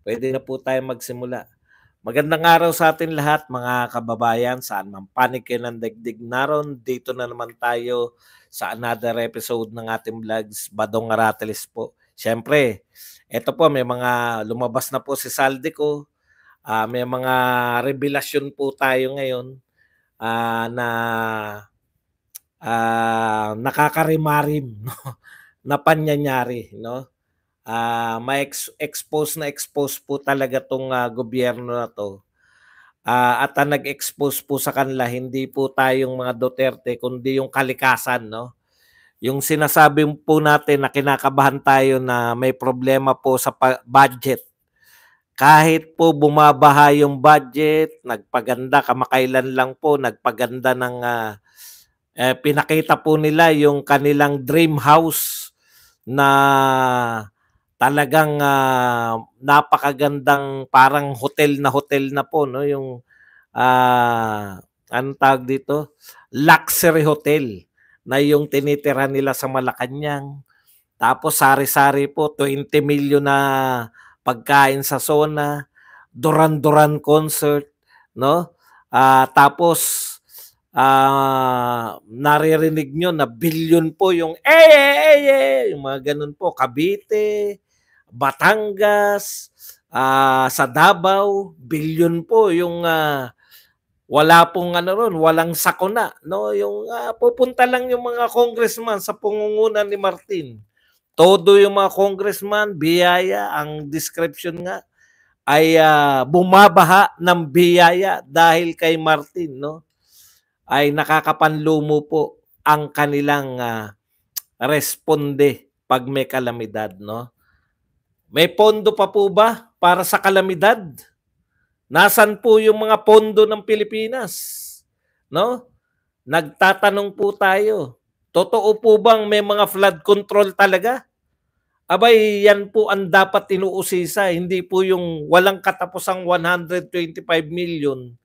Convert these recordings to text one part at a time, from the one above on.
Puwede na po tayong magsimula. Magandang araw sa atin lahat mga kababayan, saan man panig kayo ng daigdig naroon. Dito na naman tayo sa another episode ng ating vlogs, Badong Aratelis po. Siyempre, eto po may mga lumabas na po si Saldi ko. May mga revelasyon po tayo ngayon na nakakarimarim no? Na panyanyari, no? Ma-expose na expose po talaga 'tong gobyerno na 'to. At ang nag-expose po sa kanila hindi po tayong mga Duterte kundi yung kalikasan, no? Yung sinasabi po natin na kinakabahan tayo na may problema po sa budget. Kahit po bumabaha yung budget, nagpaganda kamakailan lang po, nagpaganda ng pinakita po nila yung kanilang dream house na talagang napakagandang parang hotel na po, no, yung anong tawag dito? Luxury hotel na yung tinitira nila sa Malacanang. Tapos sari-sari po 20 million na pagkain sa SONA, Duran-Duran concert, no? Tapos naririnig nyo na billion po yung yung mga ganun po, Cavite, Batangas, sa Davao, billion po yung wala pong ano ron, walang sakuna, no? Yung pupunta lang yung mga congressman sa pangunguna ni Martin. Todo yung mga congressman, biyaya, ang description nga ay bumabaha ng biyaya dahil kay Martin, no? Ay nakakapanlumo po ang kanilang responde pag may kalamidad, no? May pondo pa po ba para sa kalamidad? Nasaan po yung mga pondo ng Pilipinas? No? Nagtatanong po tayo. Totoo po bang may mga flood control talaga? Abay, yan po ang dapat inuusisa. Hindi po yung walang katapusang 125 million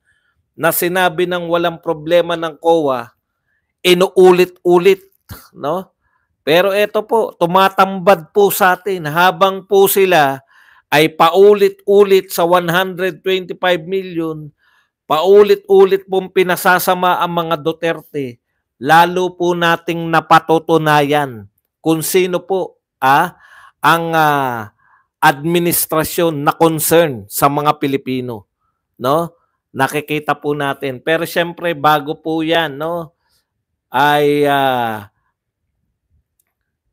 na sinabi ng walang problema ng COA, inuulit-ulit. No? Pero ito po, tumatambad po sa atin habang po sila ay paulit-ulit sa 125 million, paulit-ulit pong pinasasama ang mga Duterte, lalo po nating napatutunayan kung sino po ang administrasyon na concern sa mga Pilipino, no? Nakikita po natin. Pero syempre bago po 'yan, no? Ay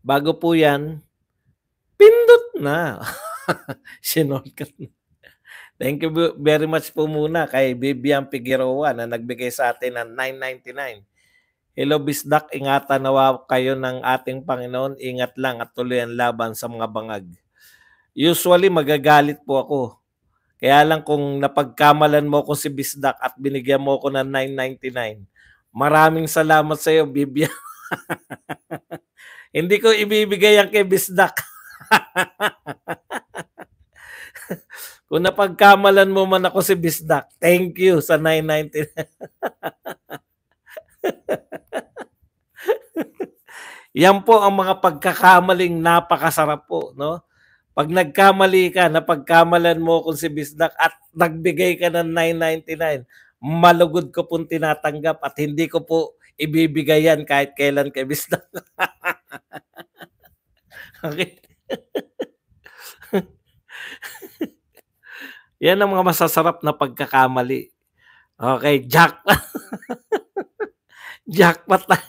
bago po 'yan, pindot na. Sinorkat na. Thank you very much po muna kay Vivian Figueroa na nagbigay sa atin ng 9.99. Hello Bisdak, ingatan nawa kayo ng ating Panginoon. Ingat lang at tuloy ang laban sa mga bangag. Usually magagalit po ako. Kaya lang kung napagkamalan mo ko si Bisdak at binigyan mo ko ng 9.99. Maraming salamat sa iyo, Vivian. Hindi ko ibibigay yan kay Bisdak. Kung napagkamalan mo man ako si Bisdak, thank you sa 9.99. Yan po ang mga pagkakamaling napakasarap po, no? Pag nagkamali ka, napagkamalan mo kung si Bisdak at nagbigay ka ng 9.99, malugod ko pong tinatanggap at hindi ko po ibibigay yan kahit kailan kay Bisdak. Okay? Yan ang mga masasarap na pagkakamali. Okay, jackpot. Jackpot na.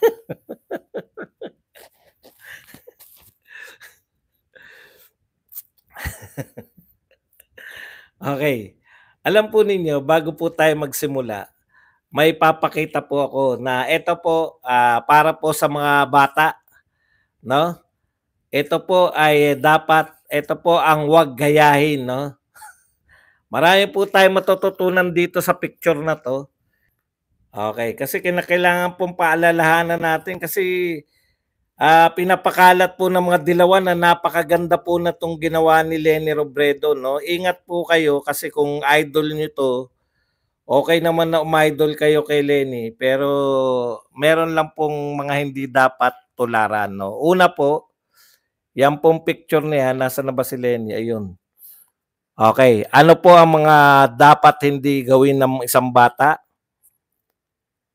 Okay. Alam po ninyo, bago po tayo magsimula, may papakita po ako na ito po para po sa mga bata, no? Ito po ay dapat, ito po ang wag gayahin, no? Marami po tayong matututunan dito sa picture na to. Okay, kasi kinakailangan pong paalalahanan natin kasi pinapakalat po ng mga dilawan na napakaganda po na tong ginawa ni Leni Robredo, no? Ingat po kayo kasi kung idol niyo to, okay naman na umidol kayo kay Leni, pero meron lang pong mga hindi dapat tularan, no? Una po, yan pong picture niya, nasa na ba si Leni? Ayun. Okay, ano po ang mga dapat hindi gawin ng isang bata?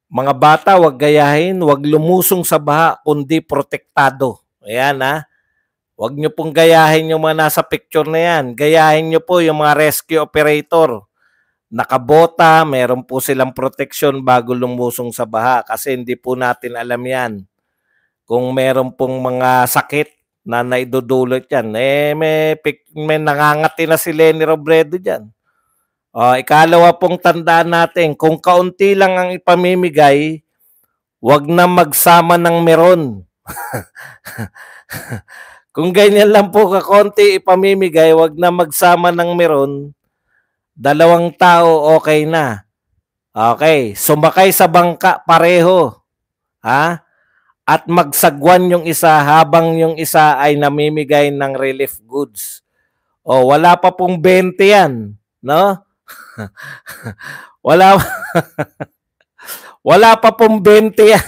Mga bata, wag gayahin, wag lumusong sa baha, kundi protektado. Ayan ha. Wag nyo pong gayahin yung mga nasa picture na yan. Gayahin nyo po yung mga rescue operator. Nakabota, meron po silang proteksyon bago lumusong sa baha kasi hindi po natin alam yan. Kung meron pong mga sakit na naidudulot yan, may nangangati na si Lenny Robredo dyan. Ikalawa pong tandaan natin, kung kaunti lang ang ipamimigay, wag na magsama ng meron. Kung ganyan lang po kakonti ipamimigay, wag na magsama ng meron. 2 tao, okay na. Okay, sumakay sa bangka pareho. Ha? At magsagwan yung isa habang yung isa ay namimigay ng relief goods. Wala pa pong 20 yan, no? wala wala pa pong 20 yan.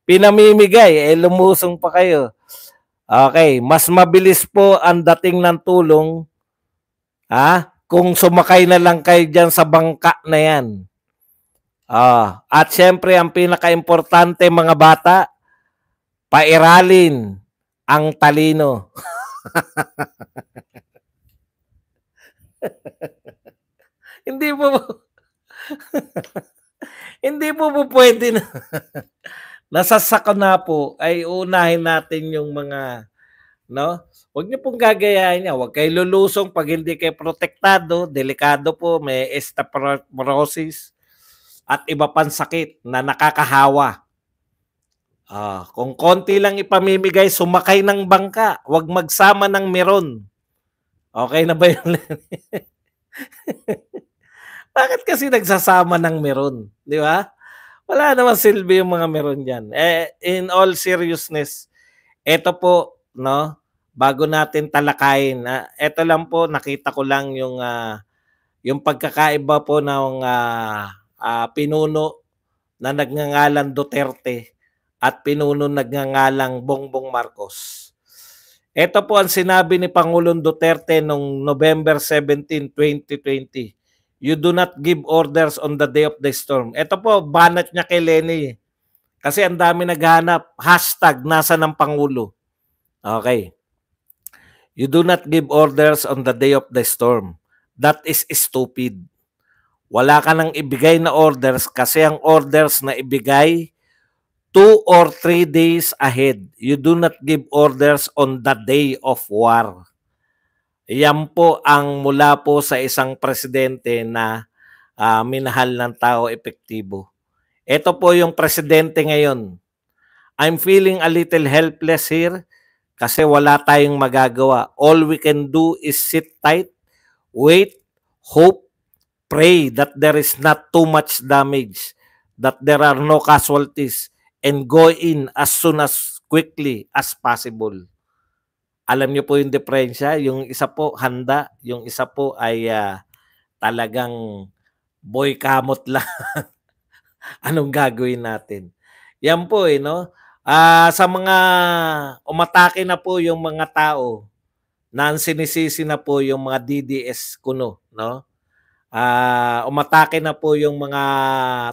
Pinamimigay, lumusong pa kayo. Okay, mas mabilis po ang dating ng tulong kung sumakay na lang kayo dyan sa bangka na yan. At syempre, ang pinaka-importante mga bata, pairalin ang talino. Hindi po hindi po pwede na nasasaka na po ay unahin natin yung mga, no? Huwag niyo pong gagayahin niya. Huwag kayo lulusong pag hindi kayo protektado. Delikado po, may osteoporosis at iba pang sakit na nakakahawa. Kung konti lang ipamimigay, sumakay ng bangka. Huwag magsama ng meron. Okay na ba yun? Bakit kasi nagsasama ng meron? Di ba? Wala naman silbi yung mga meron dyan. In all seriousness, ito po, no, bago natin talakayin, ito lang po, nakita ko lang yung pagkakaiba po ng pinuno na nagngangalang Duterte at pinuno nagngangalang Bongbong Marcos. Ito po ang sinabi ni Pangulong Duterte noong November 17, 2020. You do not give orders on the day of the storm. Ito po, banat niya kay Lenny. Kasi ang dami naghanap. Hashtag, nasa ng Pangulo. Okay. You do not give orders on the day of the storm. That is stupid. Wala ka nang ibigay na orders kasi ang orders na ibigay 2 or 3 days ahead. You do not give orders on the day of war. Yan po ang mula po sa isang presidente na minahal ng tao, epektibo. Ito po yung presidente ngayon. I'm feeling a little helpless here kasi wala tayong magagawa. All we can do is sit tight, wait, hope, pray that there is not too much damage, that there are no casualties, and go in as soon as quickly as possible. Alam niyo po yung diferensya, yung isa po handa, yung isa po ay talagang boy kamot lang. Anong gagawin natin? Yan po no? Sa mga umatake na po yung mga tao, na sinisisi na po yung mga DDS kuno, no? Umatake na po yung mga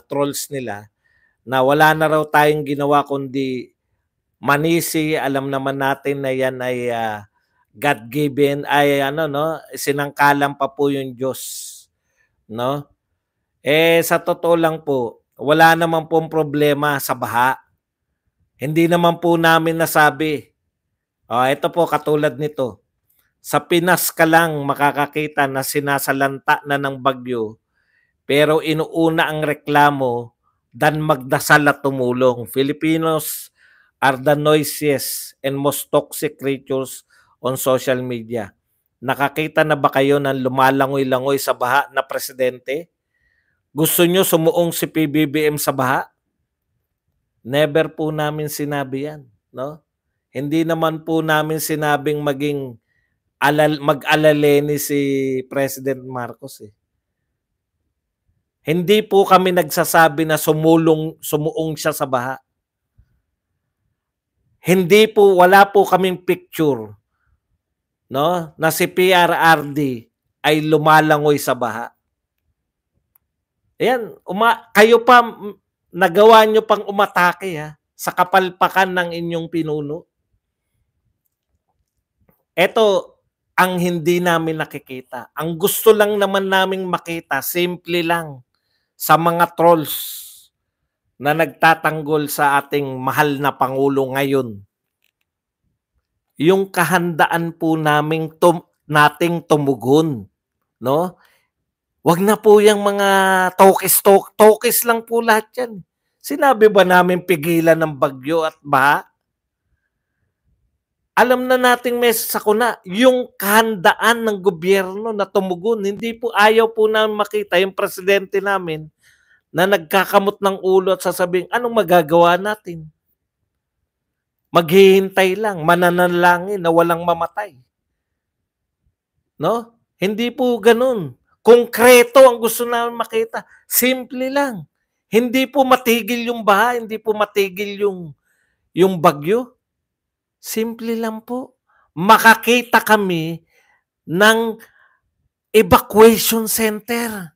trolls nila na wala na raw tayong ginawa kundi manisi. Alam naman natin na yan ay God-given, ay sinangkalan pa po yung Diyos, no? Sa totoo lang po, wala naman pong problema sa baha. Hindi naman po namin nasabi. Ito po katulad nito. Sa Pinas ka lang makakakita na sinasalanta na ng bagyo, pero inuuna ang reklamo than magdasal at tumulong. Filipinos are the noisiest and most toxic creatures on social media. Nakakita na ba kayo ng lumalangoy-langoy sa baha na presidente? Gusto nyo sumuong si PBBM sa baha? Never po namin sinabi yan, no? Hindi naman po namin sinabing mag-alaleni si President Marcos Hindi po kami nagsasabi na sumuong siya sa baha. Hindi po, wala po kaming picture, no, na si PRRD ay lumalangoy sa baha. Ayan, kayo pa, nagawa nyo pang umatake sa kapalpakan ng inyong pinuno. Ito ang hindi namin nakikita. Ang gusto lang naman naming makita, simple lang, sa mga trolls na nagtatanggol sa ating mahal na Pangulo ngayon. Yung kahandaan po nating tumugon, no? Wag na po yung mga tokis lang po lahat yan. Sinabi ba namin pigilan ng bagyo at baha? Alam na nating may sakuna, yung kahandaan ng gobyerno na tumugon. Hindi po, ayaw po namin makita yung presidente namin na nagkakamot ng ulo at sasabing, anong magagawa natin? Maghihintay lang, mananalangin na walang mamatay. No? Hindi po ganun. Konkreto ang gusto namin makita. Simple lang. Hindi po matigil yung baha, hindi po matigil yung bagyo. Simple lang po. Makakita kami ng evacuation center.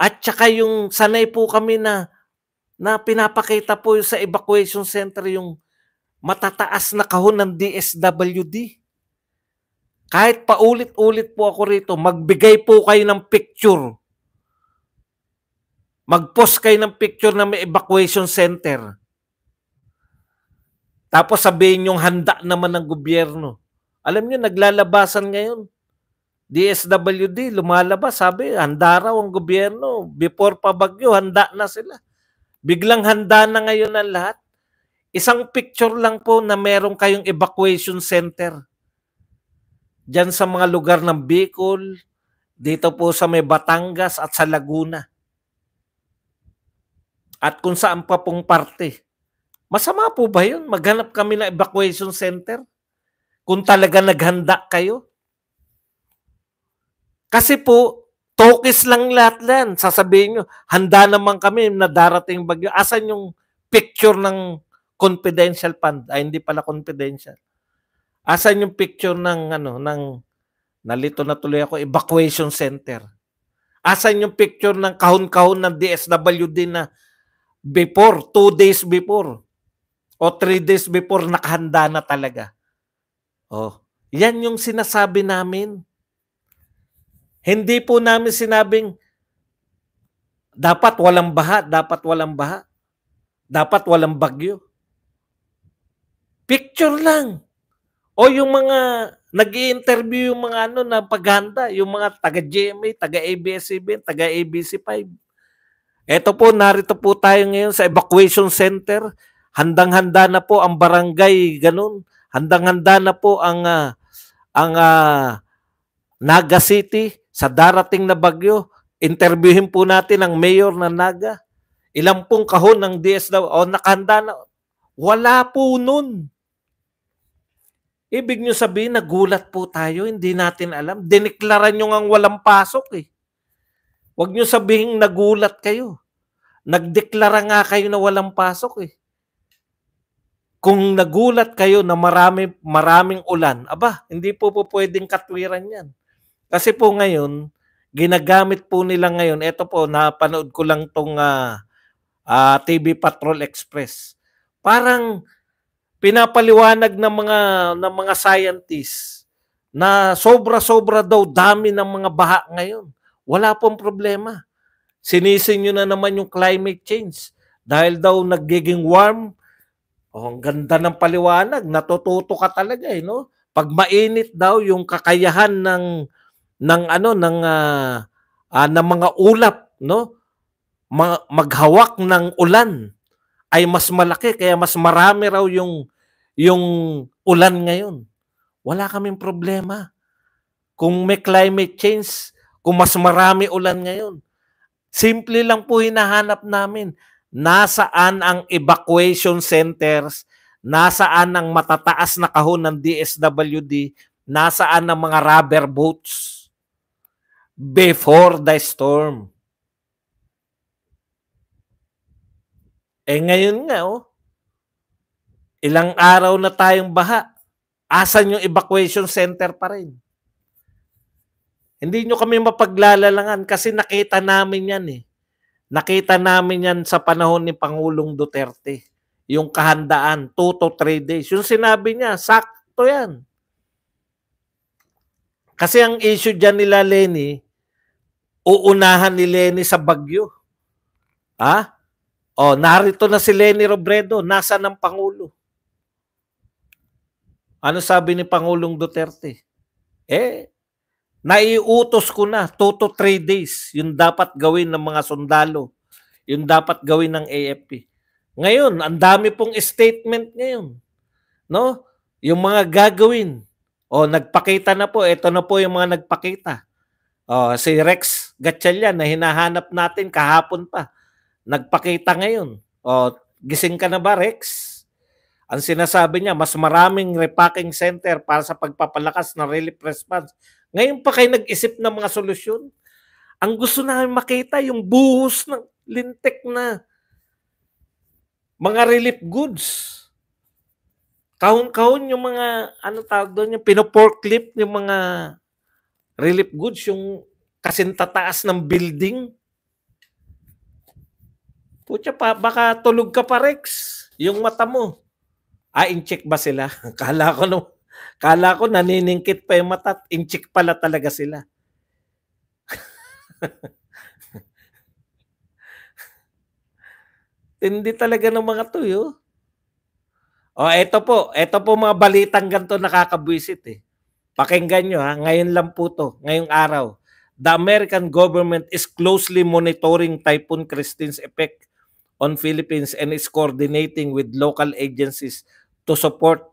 At saka yung sanay po kami na pinapakita po sa evacuation center yung matataas na kahon ng DSWD. Kahit paulit-ulit po ako rito, magbigay po kayo ng picture. Mag-post kayo ng picture na may evacuation center. Tapos sabihin yung handa naman ng gobyerno. Alam niyo, naglalabasan ngayon. DSWD, lumalabas, sabi, handa raw ang gobyerno. Before pa bagyo, handa na sila. Biglang handa na ngayon ang lahat. Isang picture lang po na meron kayong evacuation center. Diyan sa mga lugar ng Bicol, dito po sa may Batangas at sa Laguna. At kung saan pa pong parte. Masama po ba yun? Maghanap kami ng evacuation center? Kung talaga naghanda kayo? Kasi po, tokis lang lahat yan. Sasabihin nyo, handa naman kami na darating bagyo. Asan yung picture ng confidential fund? Ay, hindi pala confidential. Asan yung picture ng nalito na tuloy ako, evacuation center? Asan yung picture ng kahon-kahon ng DSWD na before, 2 days before, o 3 days before, nakahanda na talaga? Oh, yan yung sinasabi namin. Hindi po namin sinabing dapat walang baha, dapat walang baha, dapat walang bagyo. Picture lang. O yung mga nag-i-interview yung mga na paghanda, yung mga taga-GMA, taga-ABS-CBN, taga-ABC5. Eto po, narito po tayo ngayon sa evacuation center. Handang-handa na po ang barangay, ganun. Handang-handa na po ang Naga City sa darating na bagyo. Interviewin po natin ang mayor ng Naga. Ilang pong kahon ng DSW, nakahanda na. Wala po nun. Ibig nyo sabihin, nagulat po tayo, hindi natin alam. Dineklaran nyo ngang walang pasok eh. Huwag nyo sabihin nagulat kayo. Nagdeklara nga kayo na walang pasok eh. Kung nagulat kayo na maraming ulan, aba, hindi po pwedeng katwiran yan. Kasi po ngayon, ginagamit po nila ngayon, eto po, napanood ko lang tong TV Patrol Express. Parang pinapaliwanag ng mga scientists na sobra-sobra daw dami ng mga baha ngayon. Wala pong problema. Sinisin nyo na naman yung climate change. Dahil daw nagiging warm, ang ganda ng paliwanag, natututo ka talaga eh, no? Pag mainit daw yung kakayahan ng mga ulap, no? Maghawak ng ulan ay mas malaki, kaya mas marami raw yung ulan ngayon. Wala kaming problema. Kung may climate change, kung mas marami ulan ngayon. Simple lang po hinahanap namin. Nasaan ang evacuation centers? Nasaan ang matataas na kahon ng DSWD? Nasaan ang mga rubber boats? Before the storm. Ngayon nga, ilang araw na tayong baha. Asan yung evacuation center pa rin? Hindi nyo kami mapaglalalangan kasi nakita namin yan eh. Nakita namin yan sa panahon ni Pangulong Duterte. Yung kahandaan, 2 to 3 days. Yung sinabi niya, sakto yan. Kasi ang issue dyan nila, Lenny, uunahan ni Lenny sa Bagyo. Ha? O, narito na si Lenny Robredo. Nasa ng Pangulo? Ano sabi ni Pangulong Duterte? Naiutos ko na 2 to 3 days yung dapat gawin ng mga sundalo, yung dapat gawin ng AFP. Ngayon, ang dami pong statement ngayon, no? Yung mga gagawin. O, nagpakita na po, ito na po yung mga nagpakita. O, si Rex Gatchalian na hinahanap natin kahapon pa. Nagpakita ngayon. O, gising ka na ba, Rex? Ang sinasabi niya, mas maraming repacking center para sa pagpapalakas ng relief response. Ngayon pa kayo nag-isip ng mga solusyon. Ang gusto namin makita, yung buhos ng lintik na mga relief goods. Kahon-kahon yung mga, ano tawag doon, yung pinoporklip yung mga relief goods, yung kasintataas ng building. Putya pa, baka tulog ka pa, Rex. Yung mata mo. In-check ba sila? Kala ko naniningkit pa yung mata. In-check pala talaga sila. Hindi talaga ng mga to, yo. Ito po mga balitang ganito nakakabwisit eh. Pakinggan nyo ha, ngayon lang po to, ngayong araw. The American government is closely monitoring Typhoon Christine's effect on Philippines and is coordinating with local agencies to support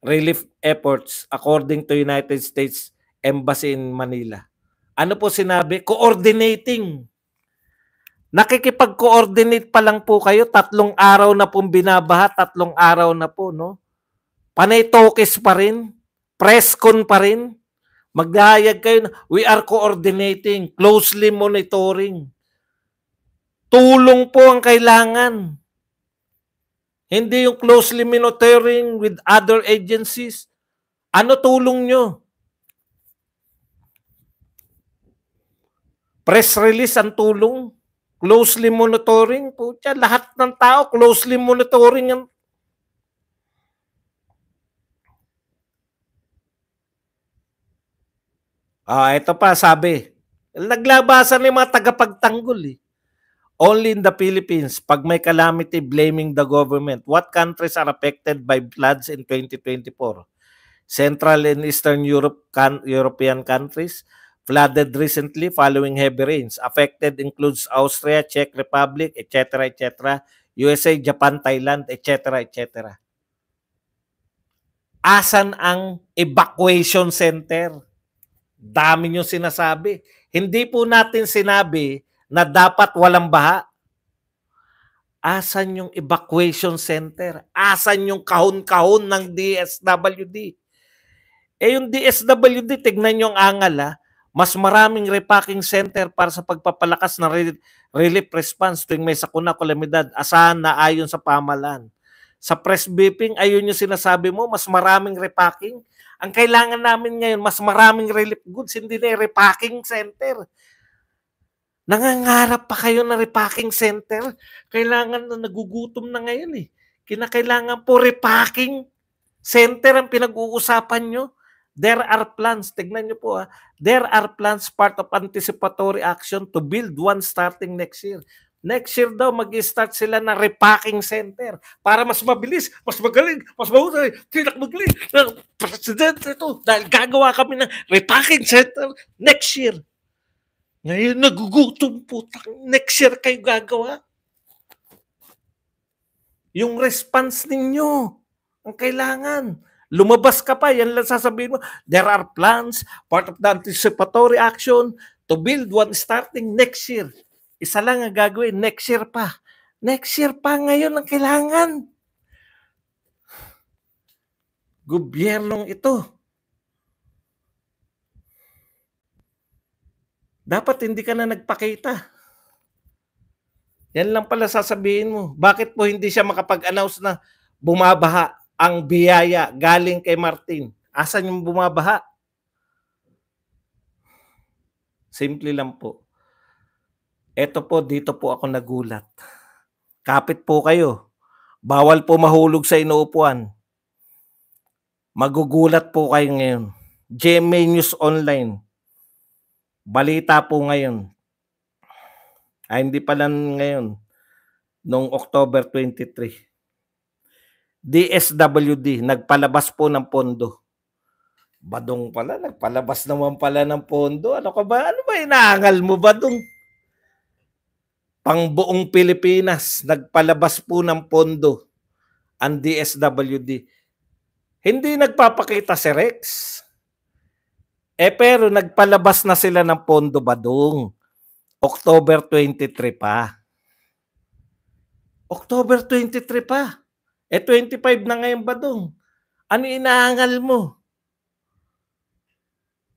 relief efforts according to United States Embassy in Manila. Ano po sinabi? Coordinating. Nakikipag-coordinate pa lang po kayo, 3 araw na pong binabaha, 3 araw na po, no? Panay tokes pa rin, press con pa rin. Maghahayag kayo na, we are coordinating, closely monitoring. Tulong po ang kailangan. Hindi yung closely monitoring with other agencies. Ano tulong nyo? Press release ang tulong? Closely monitoring? Pucha, lahat ng tao closely monitoring yan. Ito pa, sabi. Naglabasan ng mga tagapagtanggol eh. Only in the Philippines, pag may calamity, blaming the government. What countries are affected by floods in 2024? Central and Eastern European countries flooded recently following heavy rains. Affected includes Austria, Czech Republic, etc., etc., USA, Japan, Thailand, etc., etc. Asan ang evacuation center? Dami nyo sinasabi. Hindi po natin sinabi na dapat walang baha. Asan yung evacuation center? Asan yung kahon-kahon ng DSWD? Yung DSWD, tignan nyo ang angal ha. Mas maraming repacking center para sa pagpapalakas ng relief response tuwing may sakuna, kalamidad, asahan na ayon sa pamahalaan. Sa press briefing, ayun yung sinasabi mo, mas maraming repacking. Ang kailangan namin ngayon, mas maraming relief goods, hindi na repacking center. Nangangarap pa kayo ng repacking center? Kailangan na nagugutom na ngayon eh. Kinakailangan po repacking center ang pinag-uusapan nyo. There are plans, tignan nyo po there are plans part of anticipatory action to build one starting next year. Next year daw, mag-start sila na repacking center para mas mabilis, mas magaling, mas mahusay, tidak magaling. President ito, dahil gagawa kami ng repacking center next year. Ngayon, nagugutom po. Next year kayo gagawa. Yung response ninyo, ang kailangan. Lumabas ka pa, yan lang sasabihin mo. There are plans, part of the anticipatory action to build one starting next year. Isa lang ang gagawin, next year pa. Next year pa ngayon ang kailangan. Gobyernong ito. Dapat hindi ka na nagpakita. Yan lang pala sasabihin mo. Bakit po hindi siya makapag-announce na bumabaha ang biyaya galing kay Martin? Asan yung bumabaha? Simple lang po. Eto po, dito po ako nagulat. Kapit po kayo. Bawal po mahulog sa inuupuan. Magugulat po kayo ngayon. GMA News Online. Balita po ngayon. Hindi pala ngayon. Noong October 23. DSWD, nagpalabas po ng pondo. Badong pala, nagpalabas naman pala ng pondo. Ano ka ba? Ano ba inaangal mo, Badong? Pangbuong Pilipinas, nagpalabas po ng pondo ang DSWD. Hindi nagpapakita si Rex. Pero nagpalabas na sila ng pondo, Badong. October 23 pa. October 23 pa. 25 na ngayon, Badong. Ano inaangal mo?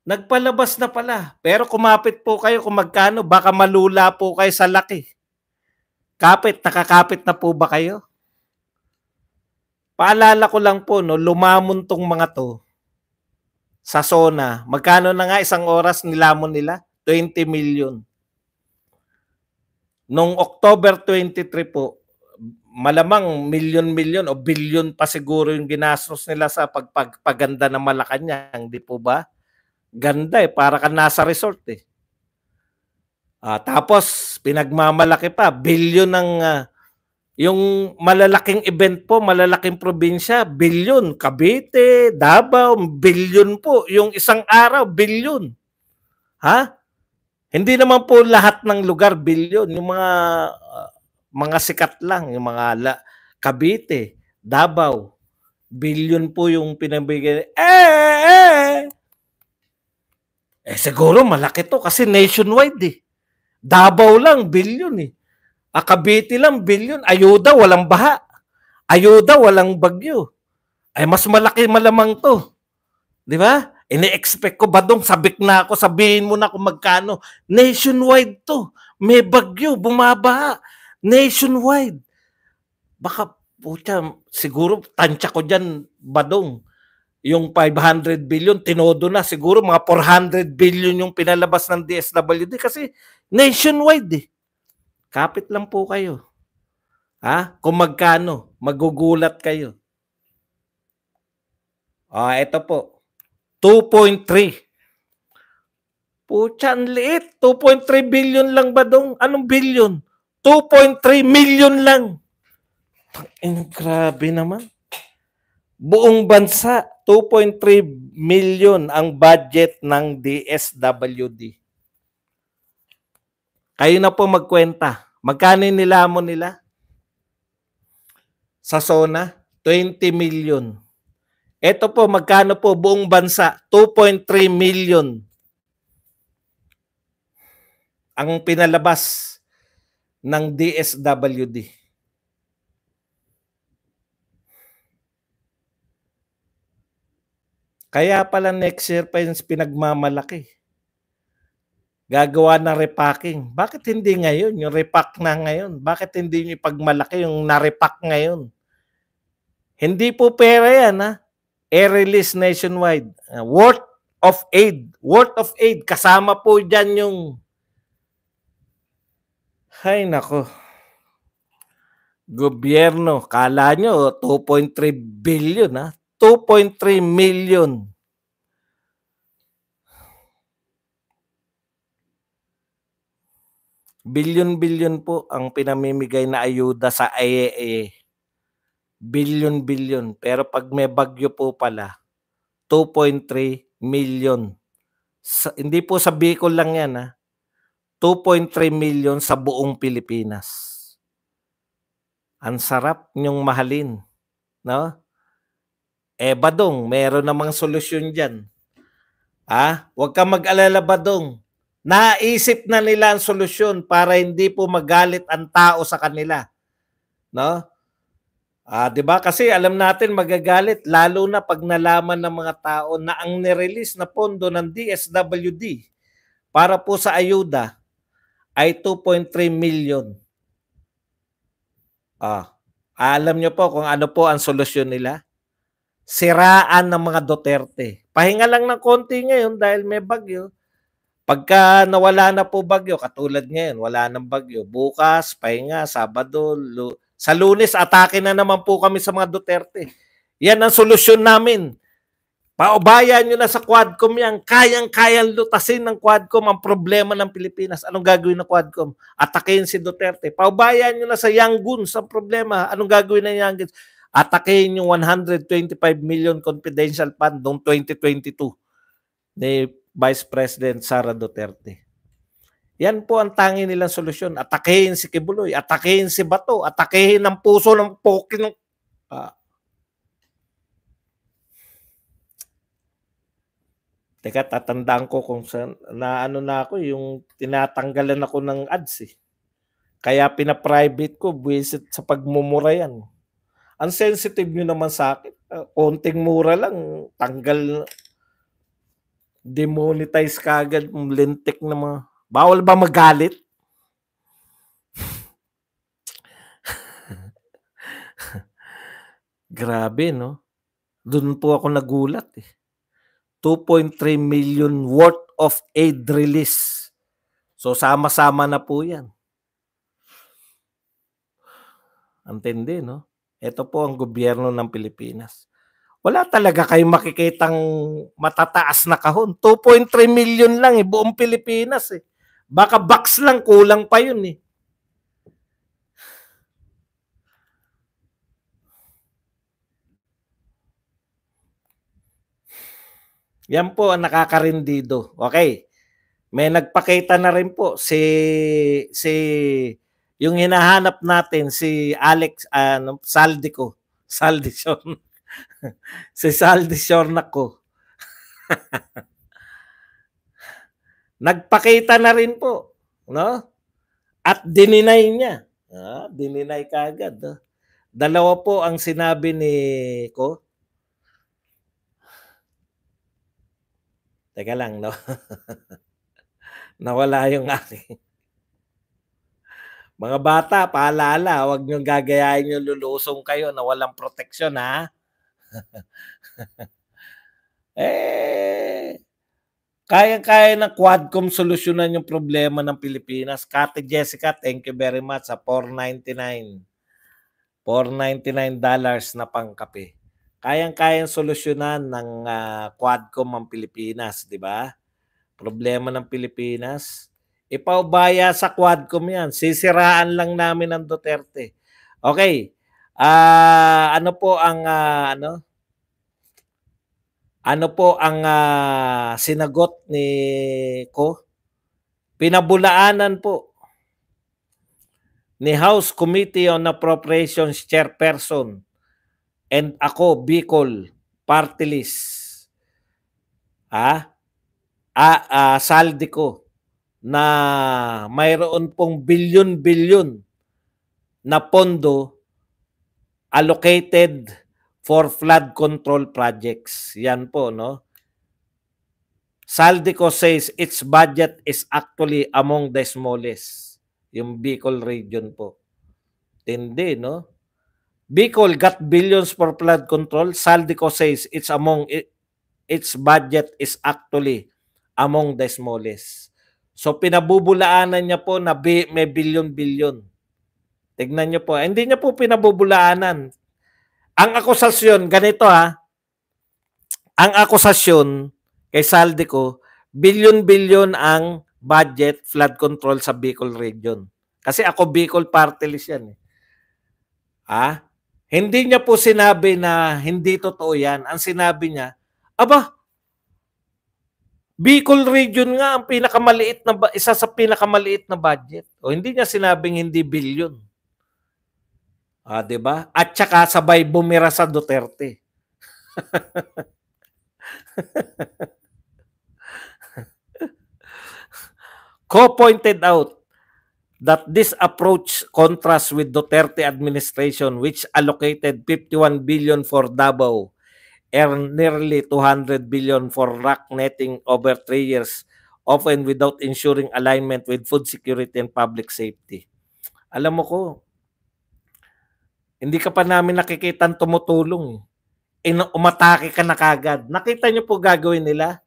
Nagpalabas na pala. Pero kumapit po kayo kung magkano. Baka malula po kayo sa laki. Nakakapit na po ba kayo? Paalala ko lang po, no, lumamon tong mga to sa SONA. Magkano na nga isang oras nilamon nila? 20 million. Noong October 23 po, malamang milyon-milyon o bilyon pa siguro yung ginastos nila sa pagpaganda ng Malacanang. Di po ba? Ganda para ka nasa resort tapos pinagmamalaki pa, bilyon ng yung malalaking event po, malalaking probinsya, bilyon. Cavite, Davao, bilyon po. Yung isang araw, bilyon. Hindi naman po lahat ng lugar bilyon. Yung mga sikat lang, yung mga Cavite, Davao, bilyon po yung pinabigay. Siguro malaki to kasi nationwide Davao lang, bilyon Cavite lang, bilyon. Ayuda, walang baha. Ayuda, walang bagyo. Mas malaki malamang to. Di ba? Ini-expect ko, Badong, sabik na ako, sabihin mo na kung magkano. Nationwide to. May bagyo, bumabaha. Nationwide. Baka, siguro, tansya ko dyan, Badong. Yung 500 billion, tinodo na. Siguro mga 400 billion yung pinalabas ng DSWD kasi nationwide Kapit lang po kayo. Kung magkano, magugulat kayo. Ito po. 2.3. Pucha, ang liit. 2.3 billion lang, Badong. Anong billion? 2.3 million lang. Grabe naman. Buong bansa, 2.3 million ang budget ng DSWD. Kayo na po magkwenta. Magkano nilamon nila? Sa SONA, 20 million. Ito po, magkano po buong bansa? 2.3 million. Ang pinalabas ng DSWD. Kaya pala next year pa yung pinagmamalaki. Gagawa ng repacking. Bakit hindi ngayon? Yung repack na ngayon. Bakit hindi yung ipagmalaki yung narepack ngayon? Hindi po pera yan, release nationwide. Worth of aid. Worth of aid. Kasama po dyan yung nako. Gobyerno. Kala nyo, 2.3 billion, 2.3 million. Bilyon-bilyon po ang pinamimigay na ayuda sa IAA. Bilyon-bilyon. Pero pag may bagyo po pala, 2.3 million. Hindi po sa Bicol lang yan, 2.3 million sa buong Pilipinas. Ang sarap niyong mahalin. No? Badong, meron namang solusyon dyan. Huwag kang mag-alala, Badong. Naisip na nila ang solusyon para hindi po magalit ang tao sa kanila. No? 'Di ba? Kasi alam natin magagalit lalo na pag nalaman ng mga tao na ang nirelease na pondo ng DSWD para po sa ayuda ay 2.3 million. Alam nyo po kung ano po ang solusyon nila? Siraan ng mga Duterte. Pahinga lang ng konti ngayon dahil may bagyo. Pagka nawala na po bagyo, katulad ngayon, wala nang bagyo. Bukas, pahinga, Sabado, sa Lunes, atake na naman po kami sa mga Duterte. Yan ang solusyon namin. Paubayan nyo na sa Quadcom yan. Kayang-kayang lutasin ng Quadcom ang problema ng Pilipinas. Anong gagawin ng Quadcom? Atakein si Duterte. Paubayan nyo na sa Young Guns ang problema. Anong gagawin ng Young Guns? Atakein yung 125 million confidential fund noong 2022 ni Vice President Sara Duterte. Yan po ang tangi nilang solusyon. Atakein si Kibuloy, atakein si Bato, atakein ang puso ng pokin ng Teka, tatandaan ko kung saan, na ano na ako, yung tinatanggalan ako ng ads eh. Kaya pina-private ko, visit sa pagmumura yan. Ang sensitive nyo naman sa akin. Konting mura lang, tanggal, demonetize kagad, lintik na mga, bawal ba magalit? Grabe, no? Doon po ako nagulat eh. 2.3 million worth of aid release. So sama-sama na po yan. Antindi, no? Ito po ang gobyerno ng Pilipinas. Wala talaga kayong makikitang matataas na kahon. 2.3 million lang eh, buong Pilipinas eh. Baka box lang, kulang pa yun eh. Yan po ang nakakarindido. Okay. May nagpakita na rin po si yung hinahanap natin si Alex Saldico. Saldition. Si Saldition nako. Nagpakita na rin po, no? At dininay niya. Dininay kaagad. No? Dalawa po ang sinabi ni ko. Teka lang, no? Nawala yung aking. Mga bata, paalala, huwag niyong gagayahin yung lulusong kayo na walang proteksyon, ha? Kaya-kaya ng Quadcom solusyonan yung problema ng Pilipinas. Kate Jessica, thank you very much sa $4.99. $4.99 na pangkape. Kayang-kayang solusyonan ng Quadcom ang Pilipinas, di ba? Problema ng Pilipinas. Ipaubaya sa Quadcom yan. Sisiraan lang namin ang Duterte. Okay. Ano po ang ano po ang sinagot ni ko? Pinabulaanan po ni House Committee on Appropriations Chairperson and ako, Bicol Party List. Saldico na mayroon pong bilyon-bilyon na pondo allocated for flood control projects. Yan po, no? Saldico says its budget is actually among the smallest. Yung Bicol region po. Tindi, no? Bicol got billions for flood control. Saldico says its budget is actually among the smallest. So pinabubulaanan niya po na may bilyon-bilyon. Tignan niyo po. Hindi niya po pinabubulaanan. Ang akusasyon, ganito ha. Ang akusasyon kay Saldico, bilyon-bilyon ang budget flood control sa Bicol region. Kasi ako Bicol Party List yan eh. Hindi niya po sinabi na hindi totoo yan. Ang sinabi niya, Bicol region nga ang pinakamaliit na isa sa pinakamaliit na budget. O hindi niya sinabing hindi bilyon. 'Di ba? At saka sabay bumira sa Duterte. Ko pointed out that this approach contrasts with Duterte administration which allocated 51 billion for Davao and nearly 200 billion for rock netting over 3 years, often without ensuring alignment with food security and public safety. Alam mo ko, hindi ka pa namin nakikitang tumutulong. Umatake ka na kagad. Nakita niyo po gagawin nila?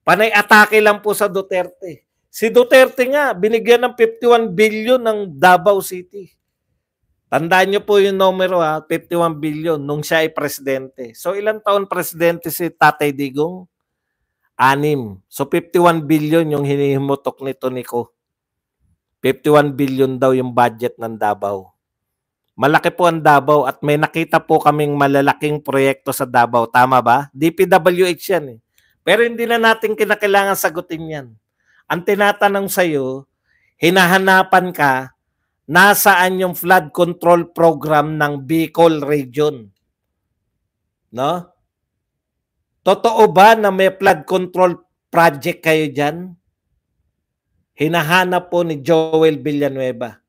Panay atake lang po sa Duterte. Si Duterte nga, binigyan ng 51 billion ng Davao City. Tandaan niyo po yung numero 51 billion nung siya ay presidente. So ilang taon presidente si Tatay Digong? 6. So 51 billion yung hinihimutok nito Nico. 51 billion daw yung budget ng Davao. Malaki po ang Davao at may nakita po kaming malalaking proyekto sa Davao. Tama ba? DPWH yan eh. Pero hindi na natin kinakailangan sagutin yan. Ang tinatanong sa'yo, hinahanapan ka, nasaan yung flood control program ng Bicol Region? No? Totoo ba na may flood control project kayo dyan? Hinahanap po ni Joel Villanueva.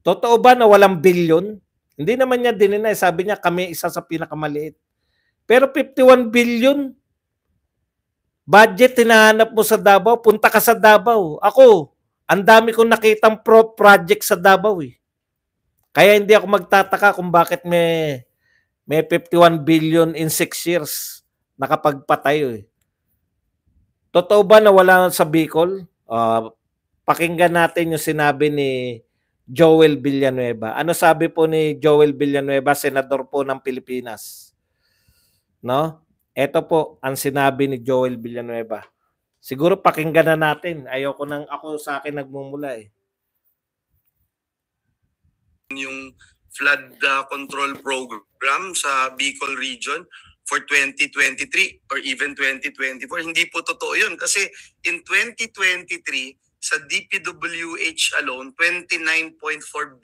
Totoo ba na walang bilyon? Hindi naman niya dininay. Sabi niya kami isa sa pinakamaliit. Pero 51 billion budget hinahanap mo sa Davao, punta ka sa Davao. Ako, ang dami kong nakitang project sa Davao eh. Kaya hindi ako magtataka kung bakit may 51 billion in 6 years nakapagpatayo eh. Totoo ba na wala sa Bicol? Pakinggan natin yung sinabi ni Joel Villanueva. Ano sabi po ni Joel Villanueva, senador po ng Pilipinas? No? Ito po ang sinabi ni Joel Villanueva. Siguro pakinggan na natin. Ayoko nang ako sa akin nagmumula eh. Yung flood control program sa Bicol region for 2023 or even 2024. Hindi po totoo yun kasi in 2023, sa DPWH alone, 29.4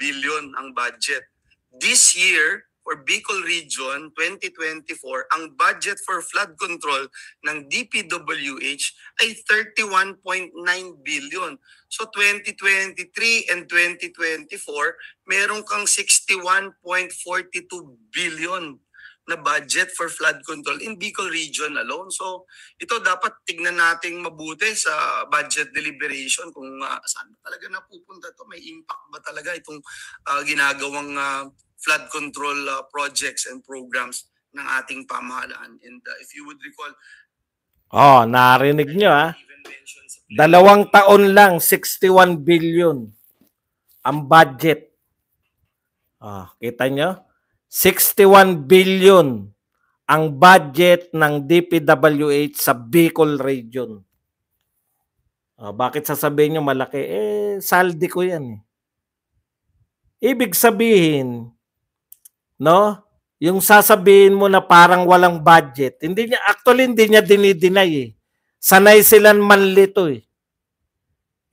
billion ang budget. This year, for Bicol Region 2024, ang budget for flood control ng DPWH ay 31.9 billion. So 2023 and 2024, meron kang 61.42 billion na budget for flood control in Bicol Region alone. So ito dapat tignan nating mabuti sa budget deliberation kung saan talaga napupunta ito. May impact ba talaga itong ginagawang flood control projects and programs ng ating pamahalaan. And if you would recall... narinig nyo 2 taon lang, 61 billion ang budget. Kita nyo? 61 billion ang budget ng DPWH sa Bicol Region. Bakit sasabihin nyo malaki? Saldi ko yan eh. Ibig sabihin, no? Yung sasabihin mo na parang walang budget, hindi niya dinideny eh. Sanay silang manlito eh.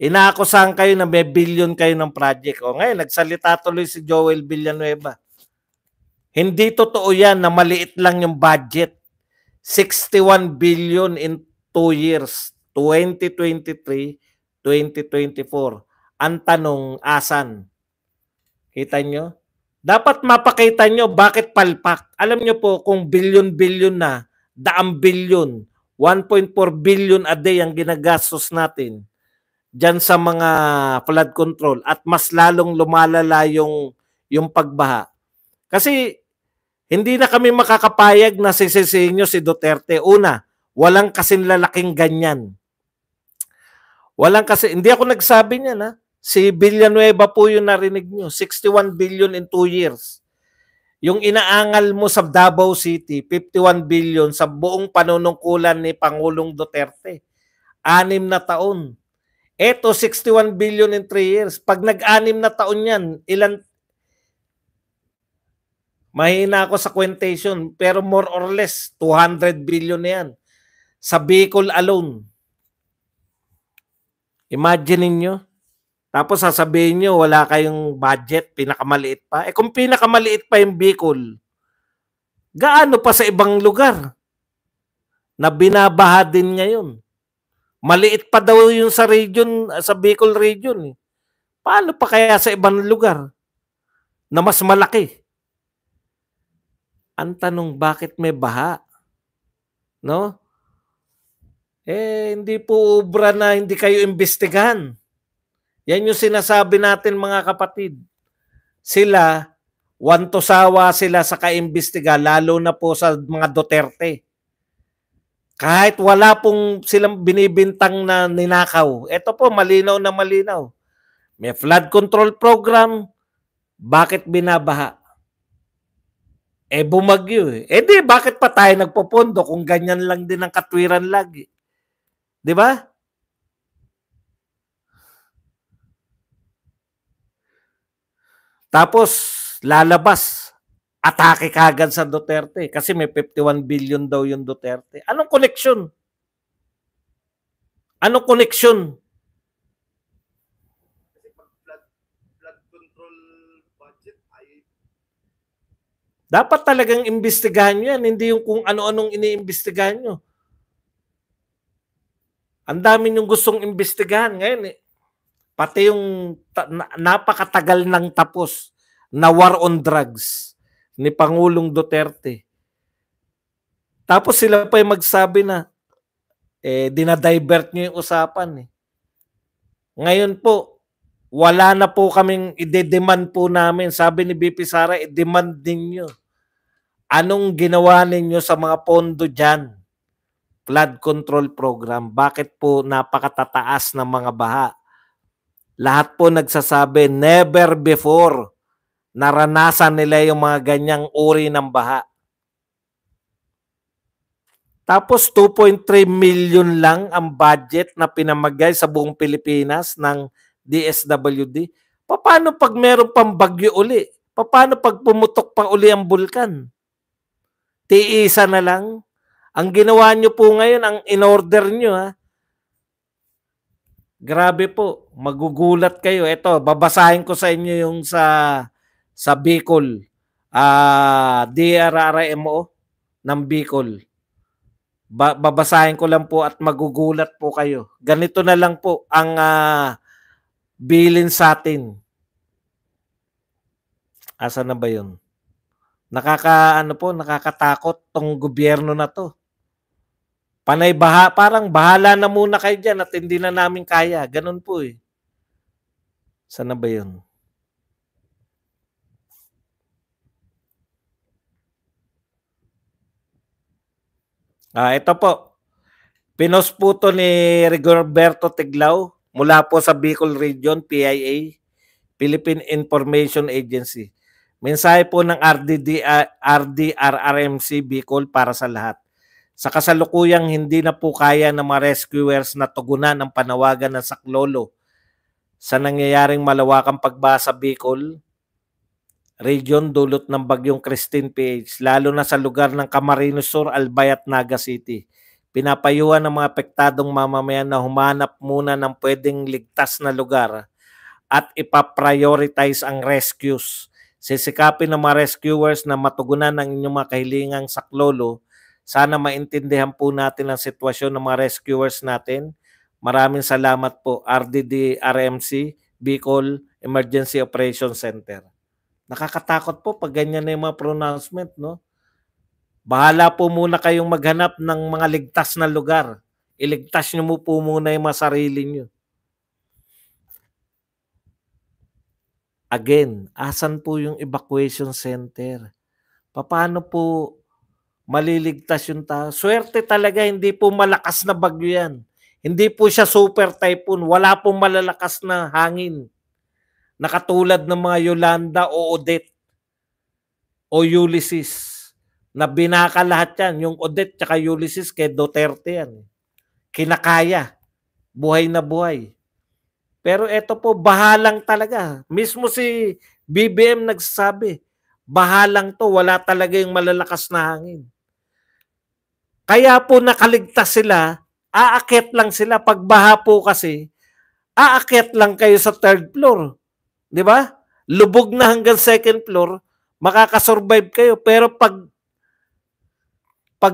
Inaakusahan kayo na may billion kayo ng project. Ngayon, nagsalita tuloy si Joel Villanueva. Hindi totoo yan na maliit lang yung budget. 61 billion in 2 years. 2023, 2024. Ang tanong, asan? Kita nyo? Dapat mapakita nyo bakit palpak. Alam nyo po kung billion-billion na, daang billion, 1.4 billion a day ang ginagastos natin dyan sa mga flood control at mas lalong lumalala yung pagbaha. Kasi hindi na kami makakapayag na sisisihin nyo si Duterte. Una, walang kasing lalaking ganyan. Hindi ako nagsabi niyan ha. Si Villanueva po yung narinig nyo. 61 billion in 2 years. Yung inaangal mo sa Davao City, 51 billion sa buong panunungkulan ni Pangulong Duterte. 6 na taon. Eto, 61 billion in 3 years. Pag nag-6 na taon yan, mahina ako sa quotation, pero more or less, 200 billion na yan. Sa Bicol alone. Imagine niyo. Tapos sasabihin nyo, wala kayong budget, pinakamaliit pa. Kung pinakamaliit pa yung Bicol, gaano pa sa ibang lugar na binabaha din ngayon? Maliit pa daw yung sa region, sa Bicol region. Paano pa kaya sa ibang lugar na mas malaki? Ang tanong, bakit may baha? No? Hindi po ubra na hindi kayo imbestigahan. Yan yung sinasabi natin mga kapatid. Sila, wantosawa sila sa kaimbestiga, lalo na po sa mga Duterte. Kahit wala pong silang binibintang na ninakaw. Ito po, malinaw na malinaw. May flood control program. Bakit binabaha? Bumagyo eh. Di, bakit pa tayo nagpopondo kung ganyan lang din ang katwiran lagi? Di ba? Tapos, lalabas. Atake kagad sa Duterte kasi may 51 billion daw yung Duterte. Anong connection? Anong connection? Kasi pag flood control budget ay Dapat talagang imbestigahan nyo yan, hindi yung kung ano-anong iniimbestigahan nyo. Ang dami yung gustong imbestigahan ngayon eh. Pati yung napakatagal nang tapos na war on drugs ni Pangulong Duterte. Tapos sila pa yung magsabi na dinadivert nyo yung usapan eh. Ngayon po, wala na po kaming ide-demand po namin. Sabi ni BP Sara, i-demand ninyo. Anong ginawa ninyo sa mga pondo dyan? Flood control program. Bakit po napakatataas ng mga baha? Lahat po nagsasabi, never before naranasan nila yung mga ganyang uri ng baha. Tapos 2.3 million lang ang budget na pinamagay sa buong Pilipinas ng DSWD. Paano pag meron pang bagyo uli? Paano pag pumutok pa uli ang bulkan? Tiisa na lang. Ang ginawa nyo po ngayon, ang in-order nyo ha. Grabe po, magugulat kayo. Ito, babasahin ko sa inyo yung sa Bicol. DRRMO ng Bicol. Babasahin ko lang po at magugulat po kayo. Ganito na lang po ang bilin sa atin. Asa na ba yun? Nakakatakot tong gobyerno na to. Panay parang bahala na muna kayo dyan at hindi na namin kaya. Ganun po eh. Saan na ba yun? Ito po. Pinost po to ni Rigoberto Tiglao mula po sa Bicol Region, PIA, Philippine Information Agency. Mensahe po ng RDRRMC Bicol para sa lahat. Sa kasalukuyang hindi na po kaya ng mga rescuers na tugunan ang panawagan ng Saklolo sa nangyayaring malawakang pagbaha sa Bicol Region dulot ng bagyong Christine PH, lalo na sa lugar ng Camarines Sur, Albay at Naga City. Pinapayuhan ng mga apektadong mamamayan na humanap muna ng pwedeng ligtas na lugar at ipaprioritize ang rescues. Sisikapin ng mga rescuers na matugunan ng inyong mga kahilingang saklolo. Sana maintindihan po natin ang sitwasyon ng mga rescuers natin. Maraming salamat po, RDD RMC Bicol Emergency Operations Center. Nakakatakot po pag ganyan na yung mga pronouncement, no? Bahala po muna kayong maghanap ng mga ligtas na lugar. Iligtas nyo mo po muna yung mga sarili nyo. Again, asan po yung evacuation center? Paano po maliligtas yung tao? Swerte talaga, hindi po malakas na bagyo yan. Hindi po siya super typhoon. Wala pong malalakas na hangin. Nakatulad ng mga Yolanda o Odette o Ulysses na binaka lahat yan. Yung Odette tsaka Ulysses kay Duterte yan. Kinakaya. Buhay na buhay. Pero eto po, bahalang talaga. Mismo si BBM nagsasabi, bahalang to, wala talaga yung malalakas na hangin. Kaya po nakaligtas sila, aakyat lang sila. Pag baha po kasi, aakyat lang kayo sa third floor. Di ba? Lubog na hanggang second floor, makakasurvive kayo. Pero pag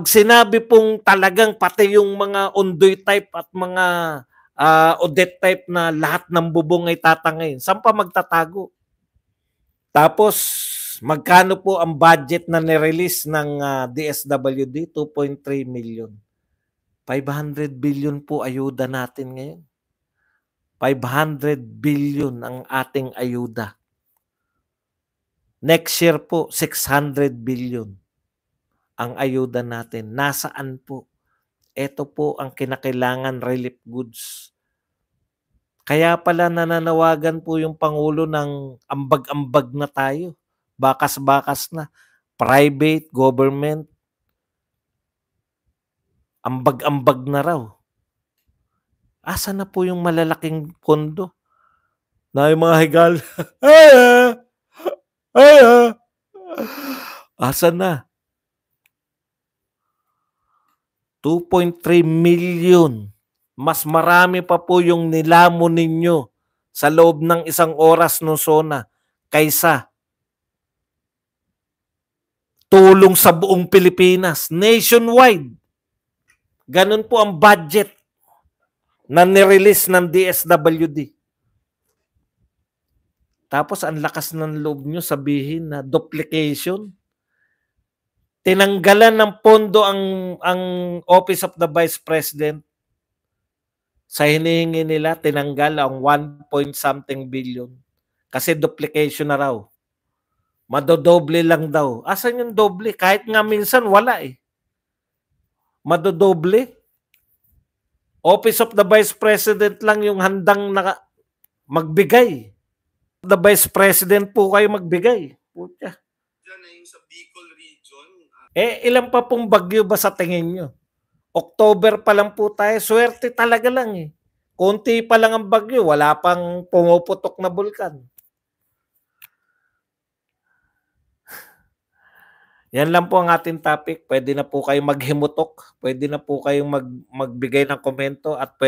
sinabi pong talagang pati yung mga Ondoy type at mga Odette type na lahat ng bubong ay tatangayin, saan pa magtatago? Tapos, magkano po ang budget na nirelease ng DSWD? 2.3 million. 500 billion po ayuda natin ngayon. 500 billion ang ating ayuda. Next year po, 600 billion ang ayuda natin. Nasaan po? ito po ang kinakailangan relief goods. Kaya pala nananawagan po yung Pangulo ng ambag-ambag na tayo. Bakas-bakas na. Private, government, ambag-ambag na raw. Asa na po yung malalaking pondo? Na yung mga higal. Asa na? 2.3 million. Mas marami pa po yung nilamon ninyo sa loob ng isang oras ng SONA kaysa tulong sa buong Pilipinas, nationwide. Ganun po ang budget na nirelease ng DSWD. Tapos ang lakas ng loob nyo sabihin na duplication. Tinanggalan ng pondo ang Office of the Vice President. Sa hinihingi nila, tinanggal ang 1 point something billion. Kasi duplication na raw. Madodoble lang daw. Asan yung doble? Kahit nga minsan wala eh. Madodoble. Office of the Vice President lang yung handang magbigay. The Vice President po kayo magbigay. Puta. Diyan na yung sa Bicol region. Ilan pa pong bagyo ba sa tingin nyo? October pa lang po tayo. Swerte talaga lang eh. Konti pa lang ang bagyo. Wala pang pumuputok na bulkan. Yan lang po ang ating topic. Pwede na po kayong maghimutok. Pwede na po kayong magbigay ng komento at pwede